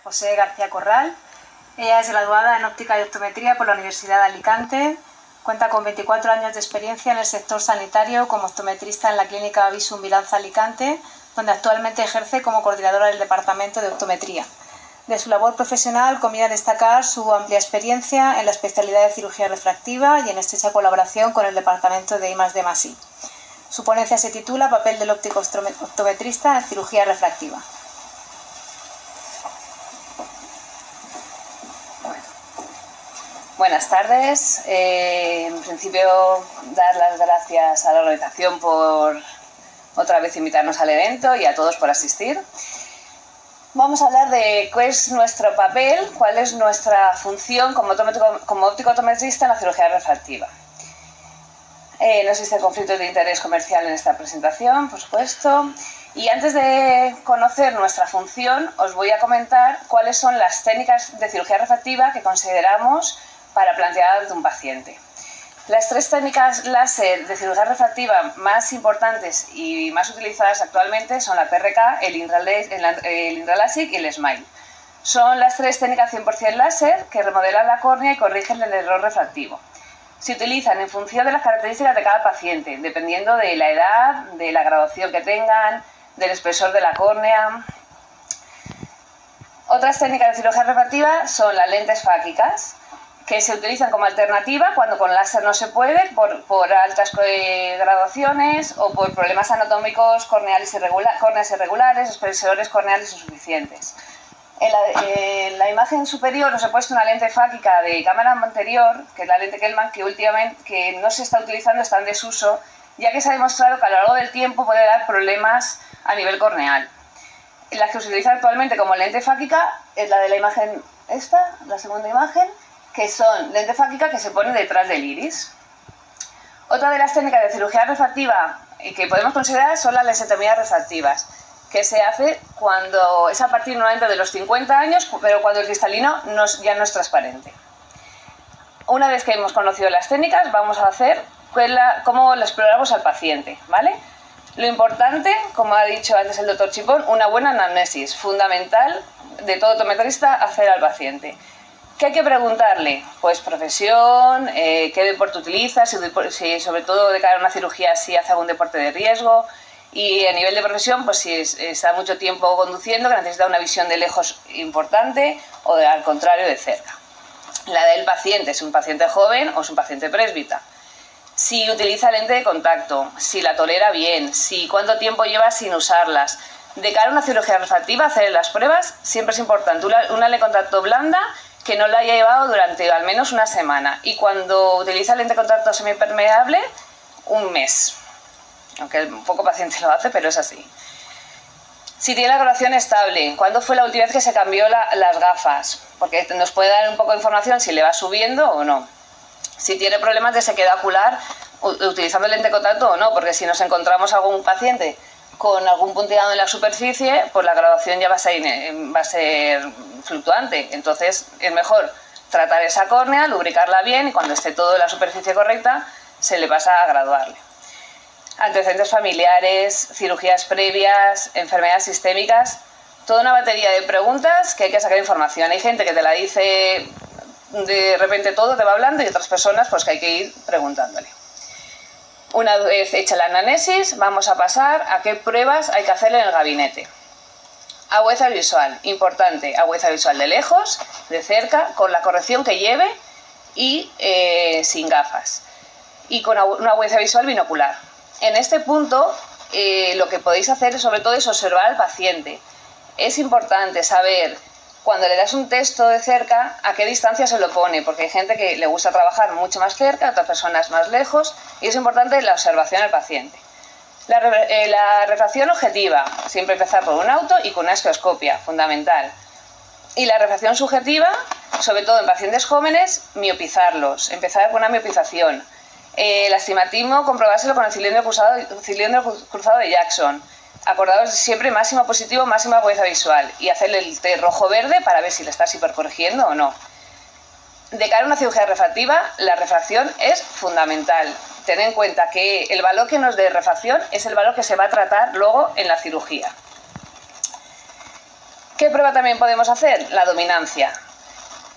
José García Corral. Ella es graduada en óptica y optometría por la Universidad de Alicante. Cuenta con 24 años de experiencia en el sector sanitario como optometrista en la clínica Visum Vilanza Alicante, donde actualmente ejerce como coordinadora del departamento de optometría. De su labor profesional conviene destacar su amplia experiencia en la especialidad de cirugía refractiva y en estrecha colaboración con el departamento de I+D+I. Su ponencia se titula Papel del óptico optometrista en cirugía refractiva. Buenas tardes. En principio, dar las gracias a la organización por otra vez invitarnos al evento y a todos por asistir. Vamos a hablar de cuál es nuestro papel, cuál es nuestra función como óptico optometrista en la cirugía refractiva. No existe conflicto de interés comercial en esta presentación, por supuesto. Y antes de conocer nuestra función, os voy a comentar cuáles son las técnicas de cirugía refractiva que consideramos para plantear ante un paciente. Las tres técnicas láser de cirugía refractiva más importantes y más utilizadas actualmente son la PRK, el Intralasic y el SMILE. Son las tres técnicas 100% láser que remodelan la córnea y corrigen el error refractivo. Se utilizan en función de las características de cada paciente, dependiendo de la edad, de la graduación que tengan, del espesor de la córnea. Otras técnicas de cirugía refractiva son las lentes fáquicas, que se utilizan como alternativa cuando con láser no se puede, por altas graduaciones o por problemas anatómicos córneas irregulares, espesores corneales insuficientes. En la imagen superior os he puesto una lente fáquica de cámara anterior, que es la lente Kellman, que últimamente no se está utilizando, está en desuso, ya que se ha demostrado que a lo largo del tiempo puede dar problemas a nivel corneal. La que se utiliza actualmente como lente fáquica es la de la imagen esta, la segunda imagen, que son lente fáquica que se pone detrás del iris. Otra de las técnicas de cirugía refractiva que podemos considerar son las lensetomías refractivas, que se hace cuando es a partir normalmente de los 50 años, pero cuando el cristalino ya no es transparente. Una vez que hemos conocido las técnicas, vamos a hacer cómo la exploramos al paciente, ¿vale? Lo importante, como ha dicho antes el doctor Chipón, una buena anamnesis, fundamental de todo optometrista hacer al paciente. ¿Qué hay que preguntarle? Pues profesión, qué deporte utiliza, si sobre todo de cara a una cirugía si hace algún deporte de riesgo, y a nivel de profesión, pues si está mucho tiempo conduciendo, que necesita una visión de lejos importante o al contrario de cerca. La del paciente, si es un paciente joven o es un paciente presbita. Si utiliza lente de contacto, si la tolera bien, si cuánto tiempo lleva sin usarlas. De cara a una cirugía refractiva, hacer las pruebas siempre es importante. Una lente de contacto blanda que no la haya llevado durante al menos una semana. Y cuando utiliza lente de contacto semipermeable, un mes. Aunque un poco paciente lo hace, pero es así. Si tiene la graduación estable, ¿cuándo fue la última vez que se cambió las gafas? Porque nos puede dar un poco de información si le va subiendo o no. Si tiene problemas de sequedad ocular, utilizando lente de contacto o no, porque si nos encontramos algún paciente con algún punteado en la superficie, pues la graduación ya va a ser fluctuante. Entonces es mejor tratar esa córnea, lubricarla bien y cuando esté todo en la superficie correcta, se le pasa a graduarle. Antecedentes familiares, cirugías previas, enfermedades sistémicas, toda una batería de preguntas que hay que sacar información. Hay gente que te la dice de repente todo, te va hablando, y otras personas pues que hay que ir preguntándole. Una vez hecha la anamnesis, vamos a pasar a qué pruebas hay que hacer en el gabinete. Agudeza visual, importante, agudeza visual de lejos, de cerca, con la corrección que lleve y sin gafas. Y con una agudeza visual binocular. En este punto, lo que podéis hacer sobre todo es observar al paciente. Es importante saber, cuando le das un texto de cerca, a qué distancia se lo pone, porque hay gente que le gusta trabajar mucho más cerca, otras personas más lejos, y es importante la observación al paciente. La refracción objetiva, siempre empezar por un auto y con una estereoscopia, fundamental. Y la refracción subjetiva, sobre todo en pacientes jóvenes, miopizarlos, empezar con una miopización. El astigmatismo, comprobárselo con el cilindro cruzado de Jackson. Acordaos siempre máximo positivo, máxima agudeza visual. Y hacerle el té rojo-verde para ver si le estás hipercorrigiendo o no. De cara a una cirugía refractiva, la refracción es fundamental. Tened en cuenta que el valor que nos dé refracción es el valor que se va a tratar luego en la cirugía. ¿Qué prueba también podemos hacer? La dominancia.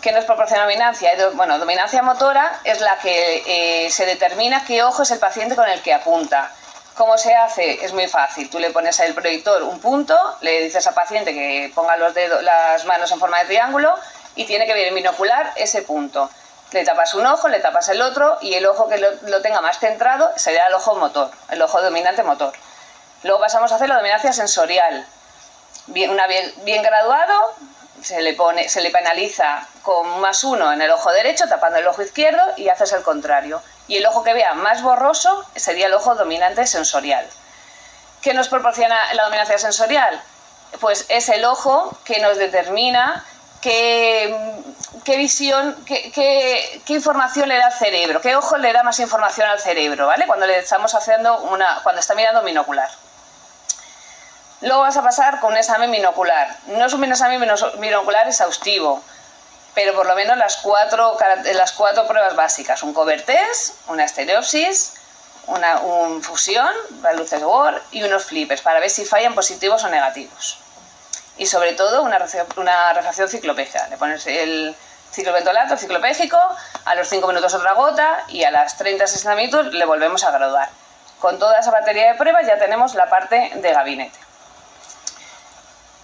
¿Qué nos proporciona dominancia? Bueno, dominancia motora es la que se determina qué ojo es el paciente con el que apunta. ¿Cómo se hace? Es muy fácil. Tú le pones al proyector un punto, le dices al paciente que ponga las manos en forma de triángulo y tiene que ver en binocular ese punto. Le tapas un ojo, le tapas el otro y el ojo que lo tenga más centrado sería el ojo motor, el ojo dominante motor. Luego pasamos a hacer la dominancia sensorial. Bien graduado, se le penaliza con +1 en el ojo derecho, tapando el ojo izquierdo, y haces el contrario. Y el ojo que vea más borroso sería el ojo dominante sensorial. ¿Qué nos proporciona la dominancia sensorial? Pues es el ojo que nos determina qué visión, qué información le da al cerebro, qué ojo le da más información al cerebro, ¿vale? Cuando le estamos cuando está mirando binocular. Luego vas a pasar con un examen binocular. No es un examen binocular exhaustivo, pero por lo menos las cuatro pruebas básicas: un cover test, una estereopsis, una fusión, las luces Bohr y unos flippers para ver si fallan positivos o negativos. Y sobre todo una refracción ciclopégica. Le pones el cicloventolato, el ciclopégico, a los 5 minutos otra gota y a las 30-60 minutos le volvemos a graduar. Con toda esa batería de pruebas ya tenemos la parte de gabinete.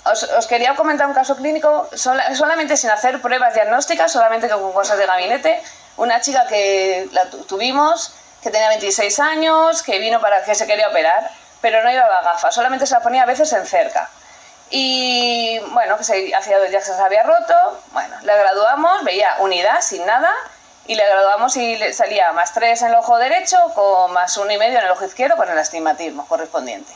Os quería comentar un caso clínico, solamente sin hacer pruebas diagnósticas, solamente con cosas de gabinete. Una chica que la tuvimos, que tenía 26 años, que vino para que se quería operar, pero no llevaba gafas, solamente se la ponía a veces en cerca. Y bueno, que hacía 2 días que se había roto, bueno, le graduamos, veía unidad sin nada, y le graduamos y le salía +3 en el ojo derecho, con +1,5 en el ojo izquierdo, con el astigmatismo correspondiente.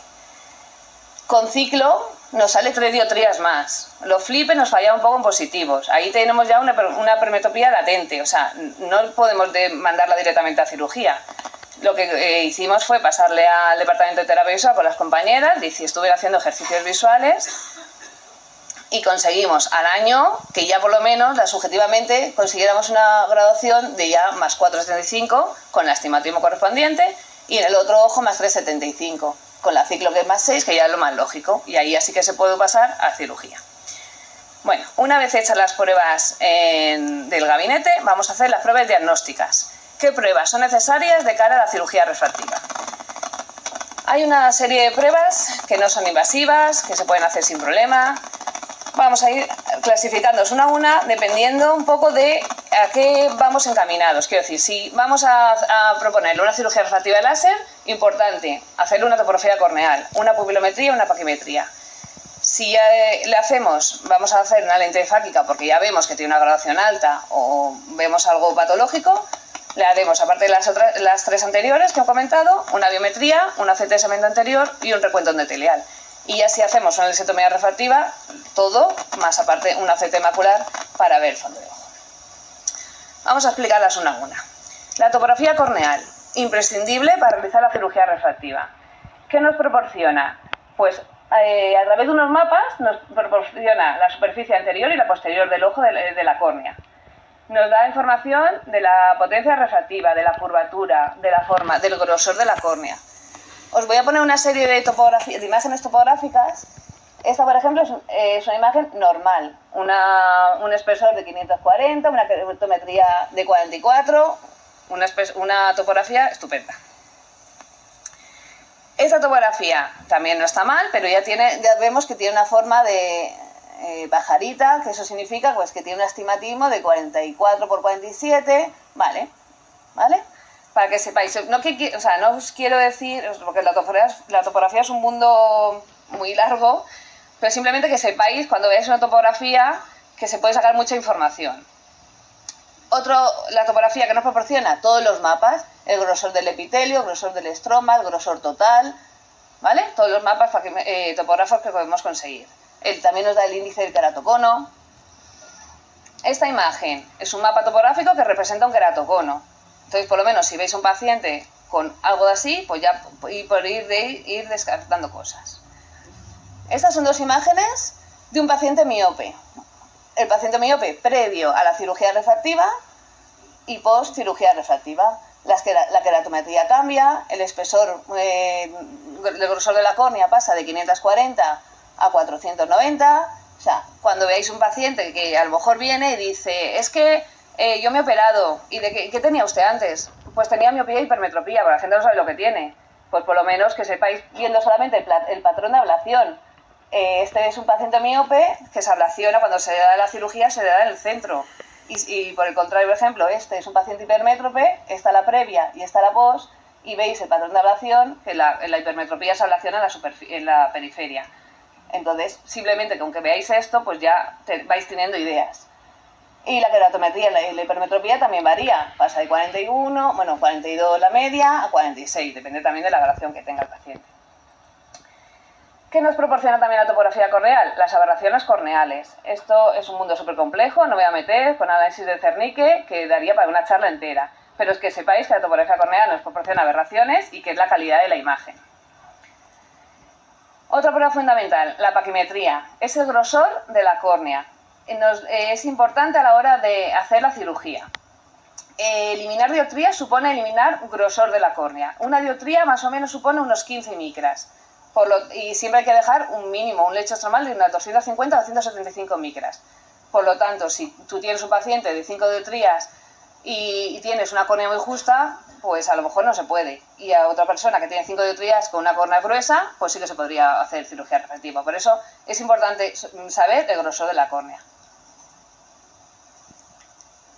Con ciclo nos sale 3 dioptrías más. Los flipes nos fallaban un poco en positivos. Ahí tenemos ya una permetopía latente, o sea, no podemos mandarla directamente a cirugía. Lo que hicimos fue pasarle al departamento de terapia visual con las compañeras, estuve haciendo ejercicios visuales y conseguimos al año que ya por lo menos, subjetivamente, consiguiéramos una graduación de ya +4,75 con el astigmatismo correspondiente y en el otro ojo +3,75. Con la ciclo que es +6, que ya es lo más lógico, y ahí así que se puede pasar a cirugía. Bueno, una vez hechas las pruebas del gabinete, vamos a hacer las pruebas diagnósticas. ¿Qué pruebas son necesarias de cara a la cirugía refractiva? Hay una serie de pruebas que no son invasivas, que se pueden hacer sin problema. Vamos a ir clasificándolas una a una, dependiendo un poco de a qué vamos encaminados. Quiero decir, si vamos a proponerle una cirugía refractiva de láser, importante, hacerle una topografía corneal, una pupilometría, una paquimetría. Si vamos a hacer una lente fáquica porque ya vemos que tiene una graduación alta o vemos algo patológico, le haremos, aparte de las 3 anteriores que he comentado, una biometría, una CT de segmento anterior y un recuento endotelial. Y así hacemos una lensotomía refractiva, todo, más aparte una CT macular para ver el fondo de ojo. Vamos a explicarlas una a una. La topografía corneal, imprescindible para realizar la cirugía refractiva. ¿Qué nos proporciona? Pues a través de unos mapas nos proporciona la superficie anterior y la posterior del ojo de la córnea. Nos da información de la potencia refractiva, de la curvatura, de la forma, del grosor de la córnea. Os voy a poner una serie de imágenes topográficas. Esta, por ejemplo, es una imagen normal. Un espesor de 540, una keratometría de 44, una topografía estupenda. Esta topografía también no está mal, pero ya vemos que tiene una forma de pajarita, que eso significa pues, que tiene un astigmatismo de 44 por 47, ¿vale? Para que sepáis, no os quiero decir, porque la topografía es un mundo muy largo, pero simplemente que sepáis, cuando veáis una topografía, que se puede sacar mucha información. La topografía que nos proporciona todos los mapas, el grosor del epitelio, el grosor del estroma, el grosor total, ¿vale? Todos los mapas topógrafos que podemos conseguir. También nos da el índice del queratocono. Esta imagen es un mapa topográfico que representa un queratocono. Entonces, por lo menos, si veis un paciente con algo así, pues ya por ir descartando cosas. Estas son 2 imágenes de un paciente miope. El paciente miope previo a la cirugía refractiva y post cirugía refractiva. La keratometría cambia, el espesor, el grosor de la córnea pasa de 540 a 490, O sea, cuando veáis un paciente que a lo mejor viene y dice, es que yo me he operado, ¿y de qué tenía usted antes? Pues tenía miopía e hipermetropía, porque la gente no sabe lo que tiene. Pues por lo menos que sepáis, viendo solamente el patrón de ablación. Este es un paciente miope que se ablaciona, cuando se le da la cirugía se le da en el centro. Y por el contrario, por ejemplo, este es un paciente hipermétrope, está la previa y está la post, y veis el patrón de ablación, que la hipermetropía se ablaciona en la periferia. Entonces, simplemente con que veáis esto, pues ya vais teniendo ideas. Y la queratometría, la hipermetropía también varía, pasa de 41, bueno, 42 la media a 46, depende también de la ablación que tenga el paciente. ¿Qué nos proporciona también la topografía corneal? Las aberraciones corneales. Esto es un mundo súper complejo, no voy a meter con análisis de Zernicke, que daría para una charla entera. Pero es que sepáis que la topografía corneal nos proporciona aberraciones y que es la calidad de la imagen. Otra prueba fundamental, la paquimetría. Es el grosor de la córnea. Es importante a la hora de hacer la cirugía. Eliminar dioptrías supone eliminar grosor de la córnea. Una dioptría más o menos supone unos 15 micras. Y siempre hay que dejar un mínimo, un lecho estromal de unas 250 a 275 micras. Por lo tanto, si tú tienes un paciente de 5 dioptrías y tienes una córnea muy justa, pues a lo mejor no se puede. Y a otra persona que tiene 5 dioptrías con una córnea gruesa, pues sí que se podría hacer cirugía refractiva. Por eso es importante saber el grosor de la córnea.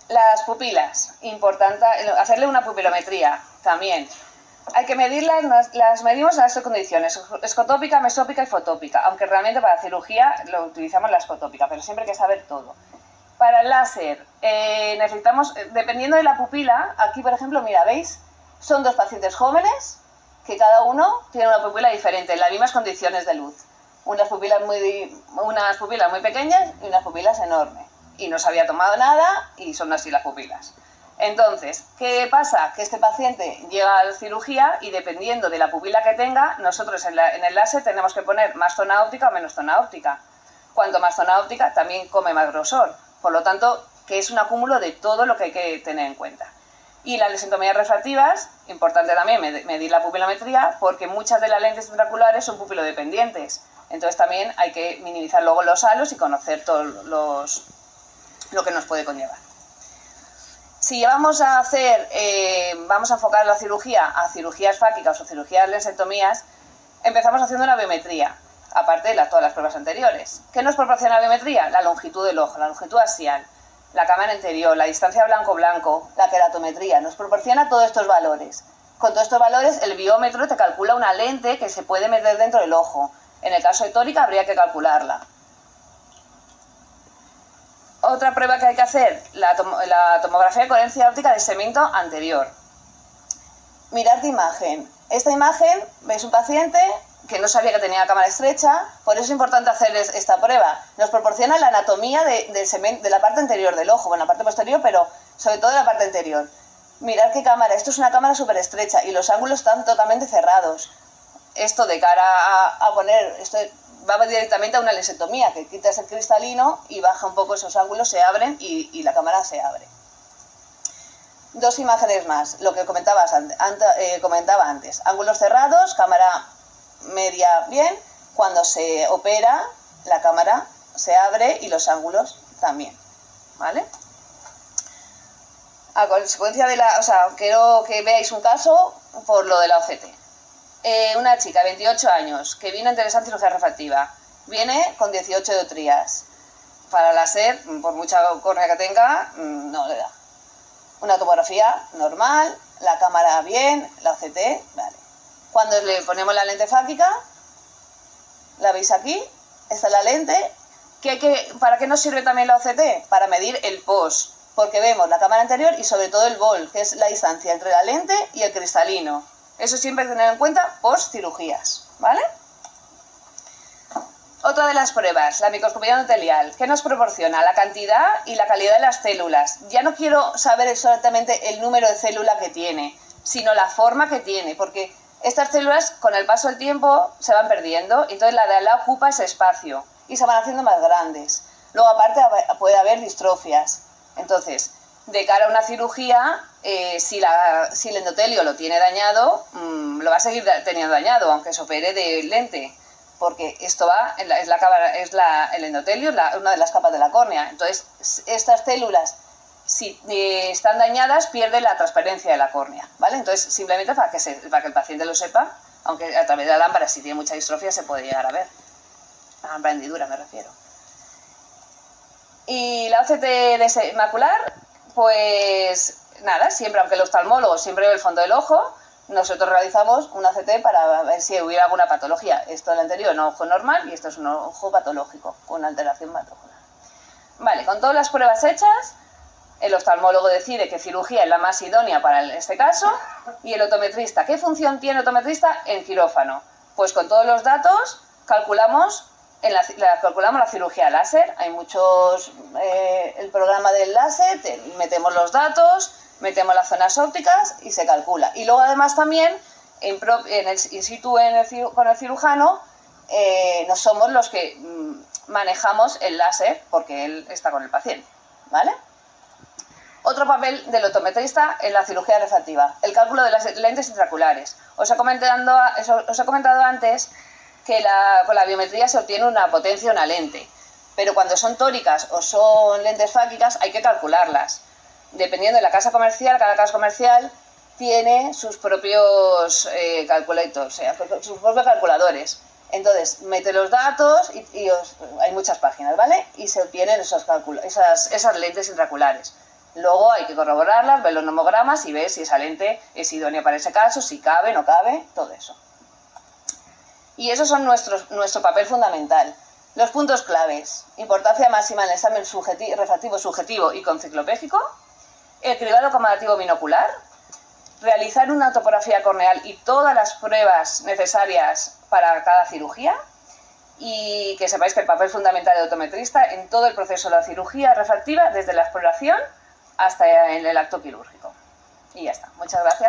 Las pupilas, importante hacerle una pupilometría también. Hay que medirlas, las medimos en las tres condiciones, escotópica, mesópica y fotópica, aunque realmente para la cirugía lo utilizamos la escotópica, pero siempre hay que saber todo. Para el láser, necesitamos, dependiendo de la pupila, aquí por ejemplo, mira, ¿veis? Son dos pacientes jóvenes, que cada uno tiene una pupila diferente, en las mismas condiciones de luz. Unas pupilas muy pequeñas y unas pupilas enormes. Y no se había tomado nada y son así las pupilas. Entonces, ¿qué pasa? Que este paciente llega a la cirugía y dependiendo de la pupila que tenga, nosotros en el láser tenemos que poner más zona óptica o menos zona óptica. Cuanto más zona óptica, también come más grosor. Por lo tanto, que es un acúmulo de todo lo que hay que tener en cuenta. Y las lesentomías refractivas, importante también medir la pupilometría, porque muchas de las lentes intraoculares son pupilodependientes. Entonces también hay que minimizar luego los halos y conocer todo lo que nos puede conllevar. Si vamos a enfocar la cirugía a cirugías fáquicas o cirugías lensectomías, empezamos haciendo una biometría, aparte de todas las pruebas anteriores. ¿Qué nos proporciona la biometría? La longitud del ojo, la longitud axial, la cámara anterior, la distancia blanco-blanco, la queratometría, nos proporciona todos estos valores. Con todos estos valores, el biómetro te calcula una lente que se puede meter dentro del ojo. En el caso de tórica, habría que calcularla. Otra prueba que hay que hacer, la tomografía de coherencia óptica de segmento anterior. Mirad de imagen. Esta imagen, veis un paciente que no sabía que tenía cámara estrecha, por eso es importante hacer esta prueba. Nos proporciona la anatomía de la parte anterior del ojo, bueno, la parte posterior, pero sobre todo de la parte anterior. Mirad qué cámara, esto es una cámara súper estrecha y los ángulos están totalmente cerrados. Esto de cara a poner, esto va directamente a una lesectomía, que quitas el cristalino y baja un poco esos ángulos, se abren y la cámara se abre. Dos imágenes más, lo que comentaba antes. Ángulos cerrados, cámara media bien. Cuando se opera, la cámara se abre y los ángulos también. ¿Vale? A consecuencia de quiero que veáis un caso por lo de la OCT. Una chica de 28 años que vino a interesar cirugía refractiva. Viene con 18 dioptrías. Para láser, por mucha córnea que tenga, no le da. Una tomografía normal, la cámara bien, la OCT, vale. Cuando le ponemos la lente fáquica, la veis aquí, esta es la lente. ¿Para qué nos sirve también la OCT? Para medir el post, porque vemos la cámara anterior y sobre todo el bol, que es la distancia entre la lente y el cristalino. Eso siempre hay que tener en cuenta post cirugías, ¿vale? Otra de las pruebas, la microscopía endotelial, que nos proporciona la cantidad y la calidad de las células. Ya no quiero saber exactamente el número de célula que tiene, sino la forma que tiene, porque estas células con el paso del tiempo se van perdiendo, y entonces la de al lado ocupa ese espacio y se van haciendo más grandes. Luego aparte puede haber distrofias. Entonces, de cara a una cirugía, si el endotelio lo tiene dañado, lo va a seguir teniendo dañado, aunque se opere de lente. porque esto va, el endotelio, una de las capas de la córnea. Entonces, estas células, si están dañadas, pierden la transparencia de la córnea, ¿vale? Entonces, simplemente para que el paciente lo sepa, aunque a través de la lámpara, si tiene mucha distrofia, se puede llegar a ver. La lámpara hendidura, me refiero. Y la OCT macular, pues nada, siempre, aunque el oftalmólogo siempre ve el fondo del ojo, nosotros realizamos un OCT para ver si hubiera alguna patología. Esto, el anterior, es un ojo normal y esto es un ojo patológico, con alteración patógena. Vale, con todas las pruebas hechas, el oftalmólogo decide qué cirugía es la más idónea para este caso, y el optometrista, ¿qué función tiene el optometrista en quirófano? Pues con todos los datos calculamos la cirugía láser. Hay muchos, el programa del láser, metemos los datos, metemos las zonas ópticas y se calcula. Y luego además también, in situ con el cirujano, no somos los que manejamos el láser porque él está con el paciente, ¿vale? Otro papel del optometrista en la cirugía refractiva, el cálculo de las lentes intraoculares. Os he comentado antes que con la biometría se obtiene una potencia, una lente, pero cuando son tóricas o son lentes fáquicas hay que calcularlas. Dependiendo de la casa comercial, cada casa comercial tiene sus propios sus propios calculadores. Entonces, mete los datos y hay muchas páginas, ¿vale? Y se obtienen esas lentes intraoculares. Luego hay que corroborarlas, ver los nomogramas y ver si esa lente es idónea para ese caso, si cabe, no cabe, todo eso. Y esos son nuestro papel fundamental. Los puntos claves: importancia máxima en el examen refractivo subjetivo y conciclopégico, el cribado comparativo binocular, realizar una topografía corneal y todas las pruebas necesarias para cada cirugía, y que sepáis que el papel fundamental del optometrista en todo el proceso de la cirugía refractiva, desde la exploración hasta en el acto quirúrgico. Y ya está. Muchas gracias.